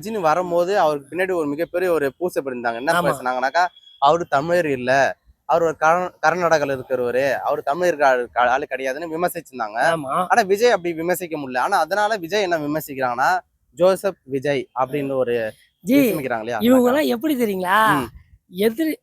ரஜினி வரும்போது அவருக்கு பின்னாடி ஒரு மிகப்பெரிய ஒரு பூசப்படி இருந்தாங்க. என்ன ஆமா. பேசுனாங்கன்னாக்கா, அவரு தமிழர் இல்ல. அவர் ஒரு கர்நாடகால இருக்கிறவரு. அவரு தமிழர் ஆளு கிடையாதுன்னு விமர்சிச்சிருந்தாங்க. ஆமா. ஆனா விஜய் அப்படி விமர்சிக்க முடியல. ஆனா அதனால விஜய் என்ன விமர்சிக்கிறாங்கன்னா, ஜோசப் விஜய் அப்படின்னு ஒரு ஜி விமர்சிக்கிறாங்க இல்லையா? அதனாக்கா. இவங்கலாம் எப்படி தெரியுங்களா? ம்,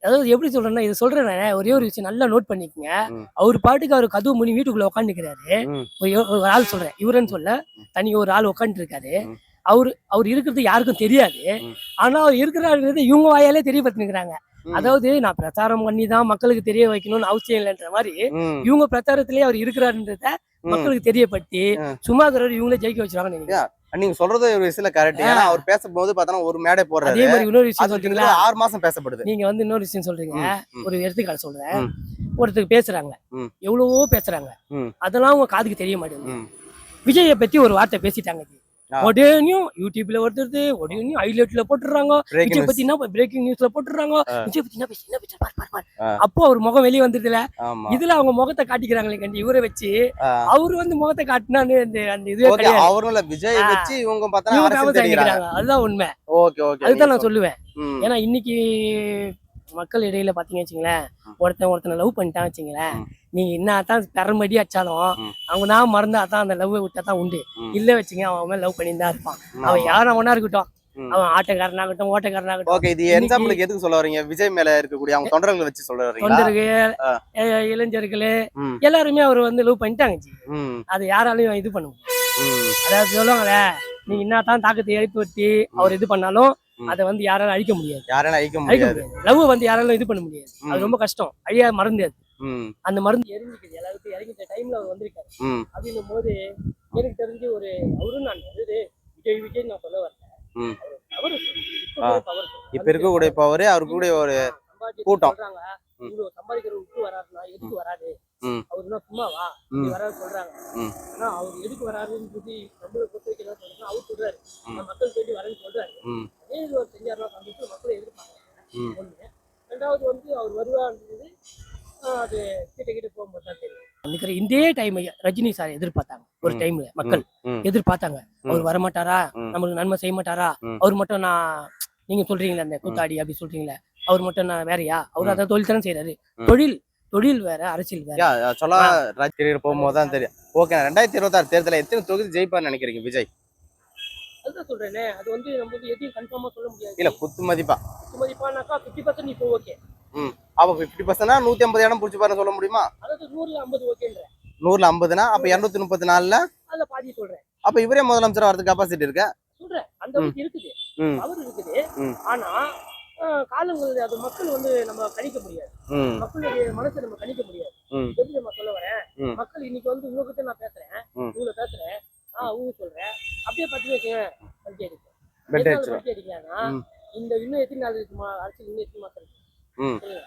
அதாவது எப்படி சொல்றேன்னா, இத சொல்றேன் நானு. ஒரே ஒரு விஷயம் நல்லா நோட் பண்ணிக்கங்க. ம், அவரு பாட்டுக்கு அவரு கதவு மூடி வீட்டுக்குள்ள உட்காந்துக்கிறாரு. ம், ஒரு ஆள் சொல்றேன். இவருன்னு சொல்ல. தனி ஒரு ஆள் உட்காந்துட்டு இருக்காரு. ம், அவரு அவரு இருக்கிறது யாருக்கும் தெரியாது. ம், ஆனா அவர் இருக்கிறாருங்கிறது இவங்க வாயாலே தெரியப்படுத்தினுக்கிறாங்க. ம், அதாவது நான் பிரச்சாரம் பண்ணி தான் மக்களுக்கு தெரிய வைக்கணும்னு அவசியம் இல்லைன்ற மாரி, ம், இவங்க பிரச்சாரத்திலேயே அவர் இருக்கிறாருன்றத ம், மக்களுக்கு தெரியப்படுத்தி, ம். சும்மா இருக்கிறவரு இவங்களே ஜெயிக்க வச்சுருவாங்கன்னு நினைக்கிறேன். நீங்க சொல்றது ஒரு விஷயத்துல கரெக்ட். ஏன்னா அவர் பேசும்போது பார்த்தா ஒரு மேடை அதே போடுறாரு. மாரி இன்னொரு விஷயம் அது சொல்றீங்களா? கிட்டத்தட்ட 6 மாசம் பேசப்படுது. நீங்க வந்து இன்னொரு விஷயம் சொல்றீங்க. ம், ம், ஒரு எடுத்துக்காட்டு சொல்றேன். ம், ஒருத்தர் பேசுறாங்க. ம், எவ்வளவோ பேசுறாங்க. ம், அதெல்லாம் உங்க காதுக்கு தெரிய மாட்டேங்குது. ம். விஜய பத்தி ஒரு வார்த்தை பேசிட்டாங்க. ஆ. உடனேயும் யூடியூப்ல வருது, உடனேயும் ஹைலைட்ல போட்டுறாங்க. Breaking Vijay news. பத்தி என்ன பிரேக்கிங் நியூஸ்ல போட்டுறாங்க. ஆ, விஜய் பத்தி என்ன பேச்சு பாரு பாரு பாரு. ஆ, அப்போ அவர் முகம் வெளிய வந்துருதுல. ஆமா. இதுல அவங்க முகத்தை காட்டிக்கிறாங்களே கண்டி இவரை வச்சு. ஆ. அவரு வந்து முகத்தை காட்டினான்னு அந்த அந்த இதுவே ஓகே. கிடையாது. அவரும் இல்ல விஜய் ஆ. வச்சு இவங்க பார்த்தா இவங்க அரசியல் ஃபேமஸ் தெரிகிறாங்க. ஆகிக்கிறாங்க. அதுதான் உண்மை. Okay, okay. நீங்க அதுதான் நான் சொல்லுவேன். ம், ஏன்னா இன்னைக்கு மக்கள் இடையில பாத்தீங்கன்னு வச்சுங்களேன், ம், ஒருத்தனை லவ் பண்ணிட்டான்னு வச்சுங்களேன், ம், நீங்க என்னதான் பெரமடி அடிச்சாலும் ம், அவங்க நான் மறந்தா தான் அந்த லவ் விட்டா தான் உண்டு. ம், இல்ல வச்சுங்க அவன் மேல லவ் பண்ணிட்டு தான் இருப்பான். அவன் ஆமா. யாரும் அவனா இருக்கட்டும். ம். அவன் ஆட்டக்காரனாகட்டும், ஓட்டக்காரனாகட்டும். ஓகே. இது இன்னைக்கு எக்ஸாம்பிளுக்கு எதுக்கு சொல்ல வர்றீங்க? விஜய் மேல இருக்கக்கூடிய அவங்க தொண்டர்களை வச்சு சொல்ல வர்றீங்களா? தொண்டர்கள், ஆ, இளைஞர்களு ம், எல்லாருமே அவர் வந்து லவ் பண்ணிட்டாங்க ஜி. ம், அது யாராலையும் இது பண்ண முடியாது. ம், அதாவது சொல்லுவாங்களே, நீங்க என்னதான் தாக்கத்தை ஏற்படுத்தி அவர் இது பண்ணாலும் ம். அதை வந்து யாராலும் அழிக்க முடியாது. யாராலும் அழிக்க அழிக்க முடியாது. முடியாது. லவ் வந்து யாராலும் இது பண்ண முடியாது. அது ம், ரொம்ப கஷ்டம். அழியா மருந்து அது. ம், அந்த மருந்து எரிஞ்சுக்குது. எல்லாருக்கும் இறங்கிட்ட டைம்ல அவர் வந்திருக்காரு. ம், அப்படின்னும் போது எனக்கு தெரிஞ்சு ஒரு அவரும் நான் வந்து விஜய் விஜய் நான் சொல்ல வரல. ம். தவறு சொல்லு. இப்ப ஆ. கூட தவறு சொல்லு. இப்ப இருக்கக்கூடிய பவரு அவருக்கு கூட ஒரு சம்பாதிச்சு கூட்டம். சொல்றாங்க. ம், இவ்வளவு சம்பாதிக்கிற விட்டு வராருன்னா எதுக்கு ம், வராது? ம், அவர் என்ன சும்மாவா? இப்படி ம், வராது சொல்றாங்க. ம், ஆனா அவர் எதுக்கு வராருன்னு சொல்லி நம்மளை பொறுத்த வரைக்கும் என்ன சொல்றேன்னா அவர் சொல்றாரு. ம், நான் மக்கள் தேடி வரேன்னு சொல்றாரு. ம், அதே இது அவர் செஞ்சாருன்னா சந்திச்சு மக்களை எதிர்ப்பாங்க. ம், ஒண்ணு. ரெண்டாவது வந்து அவர் வருவாருன்றது அது கிட்ட கிட்ட போகும்போது தான் தெரியும். நிக்கிற இதே டைம் ரஜினி சார் எதிர்பார்த்தாங்க. ஒரு ம், டைம்ல ம், மக்கள் ம், எதிர்பார்த்தாங்க. அவர் ம், வரமாட்டாரா? ம், நம்மளுக்கு நன்மை செய்ய மாட்டாரா? ம், அவர் மட்டும் நான் நீங்க சொல்றீங்களே அந்த ம், கூத்தாடி அப்படி சொல்றீங்களே. அவர் மட்டும் நான் வேறயா? அவர் ம், அதான் தொழில் தானே செய்யறாரு. ம். தொழில் தொழில் வேற, அரசியல் வேற. சொல்ல ஆ. ராஜ்கிரீர் போகும்போது தான் தெரியும். ஓகே. 2026 தேர்தலில் எத்தனை தொகுதி ஜெயிப்பார்னு நினைக்கிறீங்க விஜய்? அதுதான் சொல்றேனே. அது வந்து நம்ம வந்து எதையும் கன்ஃபார்மா சொல்ல முடியாது. இல்ல குத்து மதிப்பா. மதிப்பானாக்கா 50% இப்போ ஓகே. ம். அப்ப 50%னா 150 இடம் புடிச்சுப்பாருன்னு சொல்ல முடியுமா? அதாவது 100ல 50 ஓகேன்றேன். 100ல 50னா அப்ப 234ல அதுல பாதி சொல்றேன். அப்ப இவரே முதலமைச்சர் வரதுக்கு கெப்பாசிட்டி இருக்கா? சொல்றேன். அந்த ம், அளவுக்கு இருக்குது. ம், பவர் இருக்குது. ம், ஆனா காலங்கள் அது மக்கள் வந்து நம்ம கணிக்க முடியாது. ம், மக்களுடைய மனசை நம்ம கணிக்க முடியாது. ம், எப்படி நம்ம சொல்ல வரேன்? ம், மக்கள் இன்னைக்கு வந்து உங்ககிட்ட நான் பேசுறேன். ம். இவ்வளவு பேசுறேன். சொல்றேன். அப்படியே பத்தி வச்சுக்கேன். பல்ட்டி அடிக்கும். பெட் எதனால அடிச்சிரும். பல்ட்டி அடிக்கலாம்னா, ம், இந்த இன்னும் எத்தனை நாள் இருக்குமா? அரசியல் இன்னும் எத்தனை மாசம் இருக்கு? ம். சரிங்களா?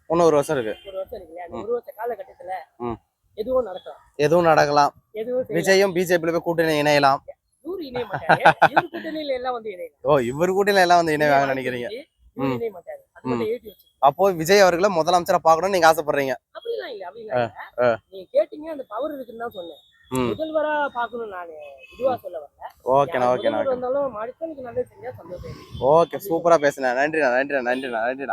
இன்னும் ஒரு வருஷம் இருக்கு. ஒரு வருஷம் இருக்கு இல்லையா? அந்த ம், ஒரு வருஷ காலகட்டத்துல ம். எதுவும் நடக்கலாம். எதுவும் நடக்கலாம். எதுவும் செய்யலாம். விஜயும் பிஜேபியில போய் கூட்டணி இணையலாம். இவரு இணைய மாட்டாரு. இவரு கூட்டணியில எல்லாம் வந்து இணையலாம். ஓ, இவர் கூட்டணியில எல்லாம் வந்து இணைய இணைவாங்கன்னு வாய்ப்பு நினைக்கிறீங்க? இருக்கு. இவரு ம், இணைய மாட்டாரு. அது ம். மட்டும் ஏற்றி வச்சு. அப்போ விஜய் அவர்களை முதலமைச்சரா பார்க்கணும்னு நீங்க ஆசைப்படுறீங்க? அப்படிலாம் இல்ல. அப்படிலாம் அ, இல்ல. அ, நீங்க கேட்டீங்க அந்த பவர் இருக்குன்னு தான் சொன்னேன். ம். முதல்வரா பார்க்கணும் நானு இதுவா சொல்ல வரல. ஓகேண்ணா, யார் ஓகேண்ணா, முதல்வர் ஓகே. வந்தாலும் அடுத்தவனுக்கு நல்லது செஞ்சா சந்தோஷம். ஓகே. சூப்பரா பேசுனேன். நன்றிண்ணா, நன்றிண்ணா, நன்றிண்ணா, நன்றிண்ணா.